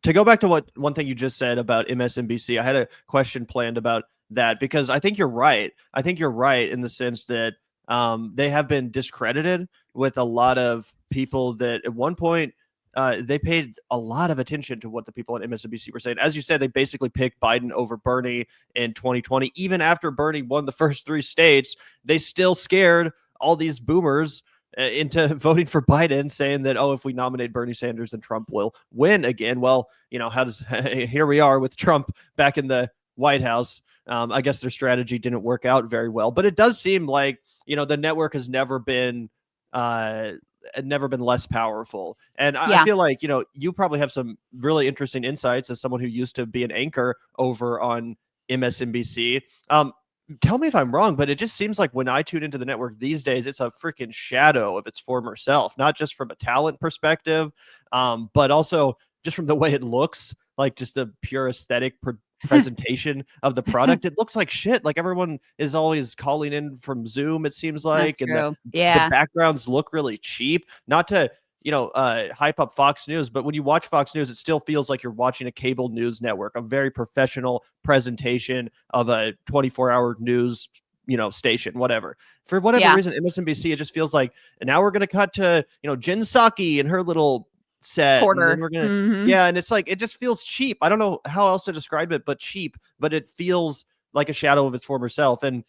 to go back to what one thing you just said about MSNBC, I had a question planned about that because I think you're right. I think you're right in the sense that they have been discredited with a lot of people that at one point they paid a lot of attention to what the people at MSNBC were saying. As you said, they basically picked Biden over Bernie in 2020. Even after Bernie won the first 3 states, they still scared all these boomers into voting for Biden, saying that, oh, if we nominate Bernie Sanders, then Trump will win again. Well, how does here we are with Trump back in the White House. I guess their strategy didn't work out very well, but it does seem like, the network has never been less powerful. And I feel like, you probably have some really interesting insights as someone who used to be an anchor over on MSNBC. Tell me if I'm wrong, but it just seems like when I tune into the network these days, it's a freaking shadow of its former self, not just from a talent perspective, but also just from the way it looks, like just the pure aesthetic presentation of the product. It looks like shit. Like everyone is always calling in from Zoom, it seems like. That's and true. the backgrounds look really cheap. Not to hype up Fox News, but when you watch Fox News, it still feels like you're watching a cable news network, a very professional presentation of a 24-hour news, station, whatever. For whatever reason, MSNBC, it just feels like, and now we're going to cut to, Jen Psaki and her little set. Porter. And then we're going to, and it's like, it just feels cheap. I don't know how else to describe it, but cheap, but it feels like a shadow of its former self. And,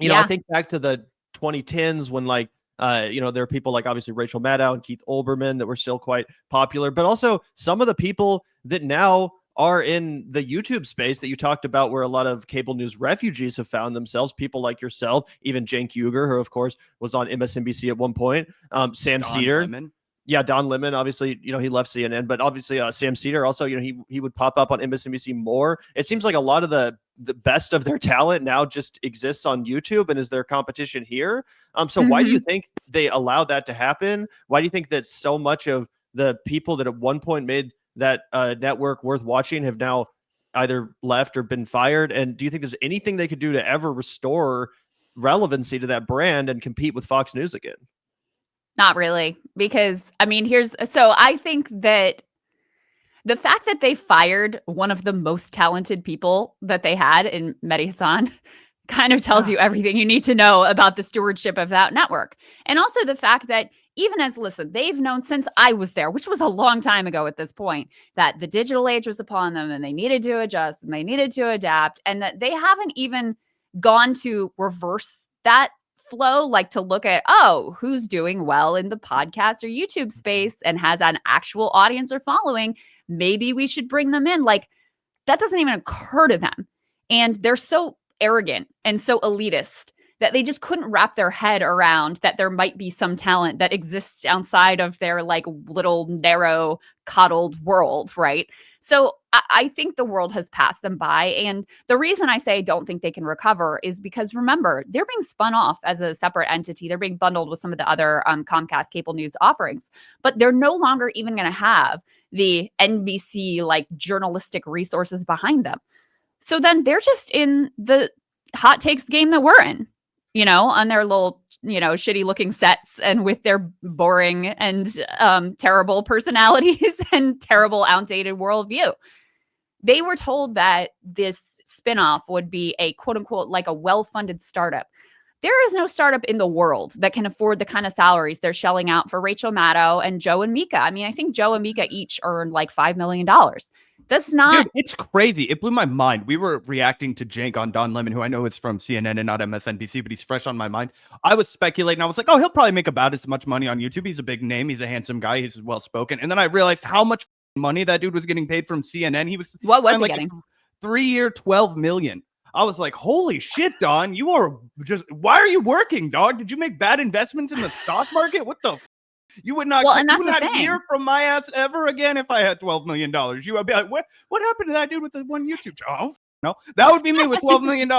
I think back to the 2010s when there are people like obviously Rachel Maddow and Keith Olbermann that were still quite popular, but also some of the people that now are in the YouTube space that you talked about, where a lot of cable news refugees have found themselves, people like yourself, even Cenk Uygur, who of course was on MSNBC at one point, Sam Cedar. Lemon. Yeah, Don Lemon, obviously, he left CNN, but obviously Sam Cedar also, he would pop up on MSNBC more. It seems like a lot of the best of their talent now just exists on YouTube and is their competition here. So why do you think they allowed that to happen? Why do you think that so much of the people that at one point made that network worth watching have now either left or been fired? And do you think there's anything they could do to ever restore relevancy to that brand and compete with Fox News again? Not really, because I think that the fact that they fired one of the most talented people that they had in Mehdi Hasan kind of tells you everything you need to know about the stewardship of that network. And also the fact that they've known since I was there, which was a long time ago at this point, that the digital age was upon them and they needed to adjust and they needed to adapt, and that they haven't even gone to reverse that flow, like to look at, who's doing well in the podcast or YouTube space and has an actual audience or following. Maybe we should bring them in. Like, that doesn't even occur to them. And they're so arrogant and so elitist that they just couldn't wrap their head around that there might be some talent that exists outside of their like little narrow coddled world, right? So I think the world has passed them by. And the reason I say don't think they can recover is because, remember, they're being spun off as a separate entity. They're being bundled with some of the other Comcast cable news offerings, but they're no longer even going to have the NBC like journalistic resources behind them. So then they're just in the hot takes game that we're in, on their little, shitty looking sets and with their boring and terrible personalities and terrible outdated worldview. They were told that this spinoff would be a quote unquote, like a well-funded startup. There is no startup in the world that can afford the kind of salaries they're shelling out for Rachel Maddow and Joe and Mika. I mean, I think Joe and Mika each earned like $5 million. That's not... Dude, it's crazy. It blew my mind. We were reacting to Cenk on Don Lemon, who I know is from CNN and not MSNBC, but he's fresh on my mind. I was speculating. I was like, he'll probably make about as much money on YouTube. He's a big name. He's a handsome guy. He's well-spoken. And then I realized how much money that dude was getting paid from CNN. What was he getting? 3-year, $12 million. I was like, holy shit, Don, you are just, why are you working, dog? Did you make bad investments in the stock market? What the You would not, and that's you would not hear from my ass ever again if I had $12 million. You would be like, what happened to that dude with the one YouTube channel? No, that would be me with $12 million.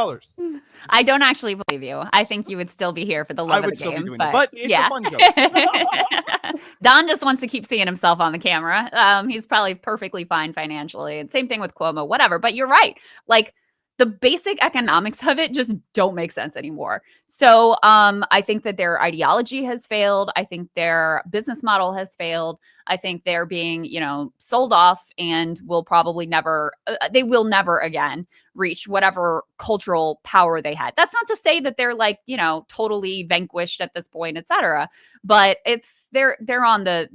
I don't actually believe you. I think you would still be here for the love of the game. But it's a fun joke. Don just wants to keep seeing himself on the camera. He's probably perfectly fine financially. And same thing with Cuomo, whatever. But you're right. Like, the basic economics of it just don't make sense anymore. So I think that their ideology has failed. I think their business model has failed. I think they're being, sold off and will probably never, they will never again reach whatever cultural power they had. That's not to say that they're like, totally vanquished at this point, etc. But they're on the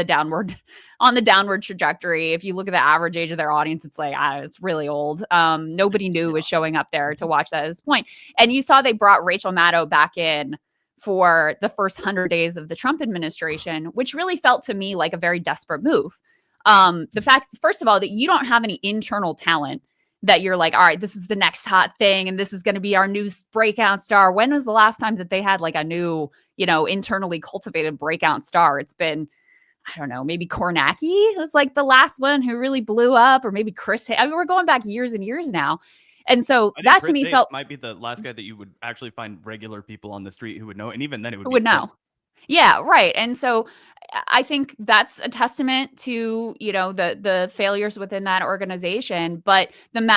downward trajectory. If you look at the average age of their audience, it's like, it's really old. Nobody new was showing up there to watch that at this point. And you saw they brought Rachel Maddow back in for the first 100 days of the Trump administration, which really felt to me like a very desperate move. The fact, first of all, that you don't have any internal talent that you're like, all right, this is the next hot thing and this is going to be our new breakout star. When was the last time that they had like a new, internally cultivated breakout star? It's been, I don't know, maybe Kornacki was like the last one who really blew up, or maybe Chris. I mean, we're going back years and years now. And so that to me felt might be the last guy that you would actually find regular people on the street who would know. And even then it would would know. Yeah, right. And so I think that's a testament to, the failures within that organization. But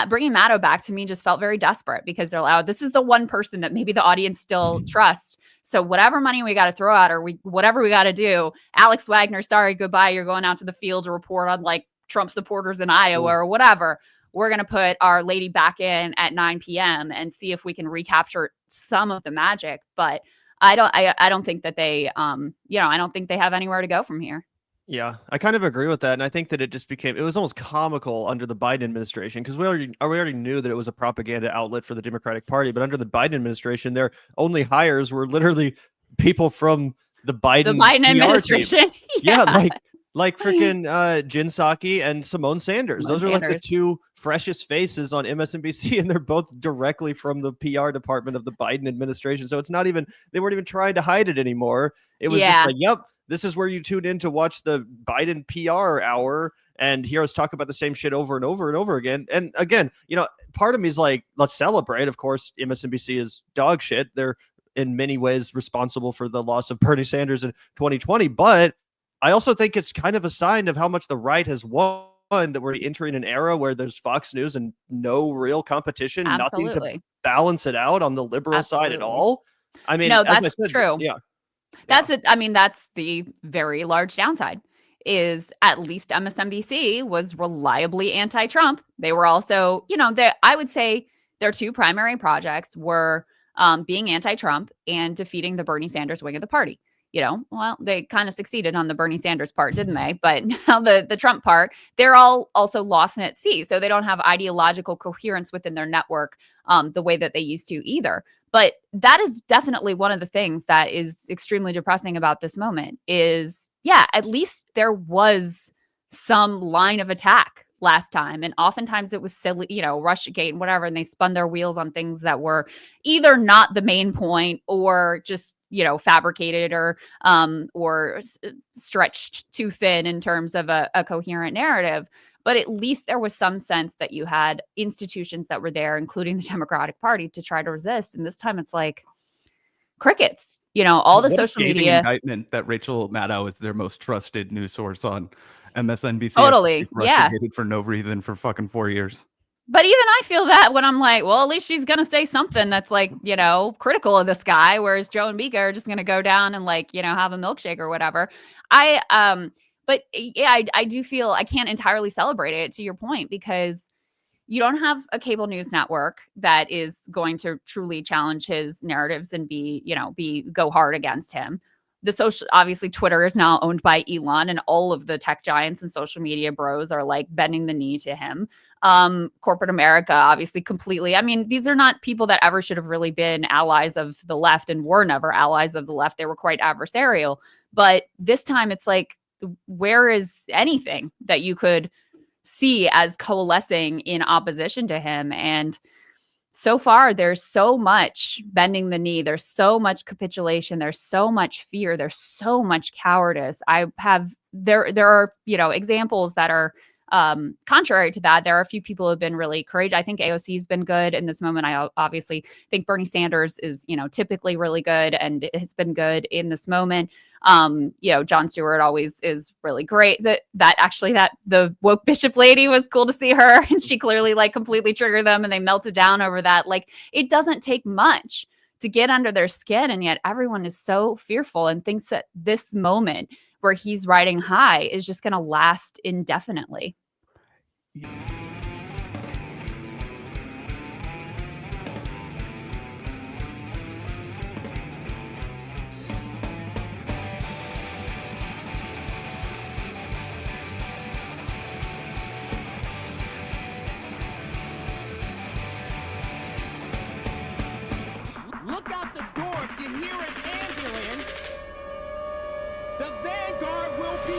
bringing Maddow back to me just felt very desperate, because they're like, this is the one person that maybe the audience still trusts. So whatever money we got to throw out, or whatever we got to do, Alex Wagner, sorry, goodbye. You're going out to the field to report on like Trump supporters in Iowa or whatever. We're going to put our lady back in at 9 p.m. and see if we can recapture some of the magic. But I don't think that they, I don't think they have anywhere to go from here. Yeah, I kind of agree with that. And I think that it was almost comical under the Biden administration, because we already knew that it was a propaganda outlet for the Democratic Party. But under the Biden administration, their only hires were literally people from the Biden administration. Yeah, like freaking Jen Psaki and Simone Sanders. Those are like the two freshest faces on MSNBC, and they're both directly from the PR department of the Biden administration. So it's not even, they weren't even trying to hide it anymore. It was just like, yep, this is where you tune in to watch the Biden PR hour and hear us talk about the same shit over and over and over again. And again, part of me is like, let's celebrate. Of course, MSNBC is dog shit. They're in many ways responsible for the loss of Bernie Sanders in 2020, but I also think it's kind of a sign of how much the right has won, that we're entering an era where there's Fox News and no real competition, nothing to balance it out on the liberal side at all. I mean, no, that's true. Yeah. That's it. I mean, that's the very large downside, is at least MSNBC was reliably anti-Trump. They were also, I would say their two primary projects were being anti-Trump and defeating the Bernie Sanders wing of the party. Well, they kind of succeeded on the Bernie Sanders part, didn't they? But now the Trump part, they're all also lost at sea. So they don't have ideological coherence within their network the way that they used to either. But that is definitely one of the things that is extremely depressing about this moment is, at least there was some line of attack last time. And oftentimes it was silly, Russiagate and whatever. And they spun their wheels on things that were either not the main point or just, fabricated or stretched too thin in terms of a coherent narrative. But at least there was some sense that you had institutions that were there, including the Democratic Party, to try to resist. And this time it's like crickets, all the social media indictment that Rachel Maddow is their most trusted news source on MSNBC. Totally. Yeah. For no reason for fucking 4 years. But even I feel that when I'm like, well, at least she's going to say something that's like, critical of this guy. Whereas Joe and Mika are just going to go down and like, have a milkshake or whatever. But yeah, I do feel I can't entirely celebrate it, to your point, because you don't have a cable news network that is going to truly challenge his narratives and go hard against him. Obviously Twitter is now owned by Elon, and all of the tech giants and social media bros are like bending the knee to him. Corporate America, obviously completely. I mean, these are not people that ever should have really been allies of the left and were never allies of the left. They were quite adversarial. But this time it's like, where is anything that you could see as coalescing in opposition to him? And so far, there's so much bending the knee. There's so much capitulation. There's so much fear. There's so much cowardice. There are, examples that are contrary to that. There are a few people who have been really courageous. I think AOC has been good in this moment. I obviously think Bernie Sanders is, typically really good, and it has been good in this moment. Jon Stewart always is really great. That the woke bishop lady was cool to see her, and she clearly like completely triggered them and they melted down over that. Like, it doesn't take much to get under their skin, and yet everyone is so fearful and thinks that this moment where he's riding high is just going to last indefinitely. Look out the door if you hear an ambulance. The Vanguard will be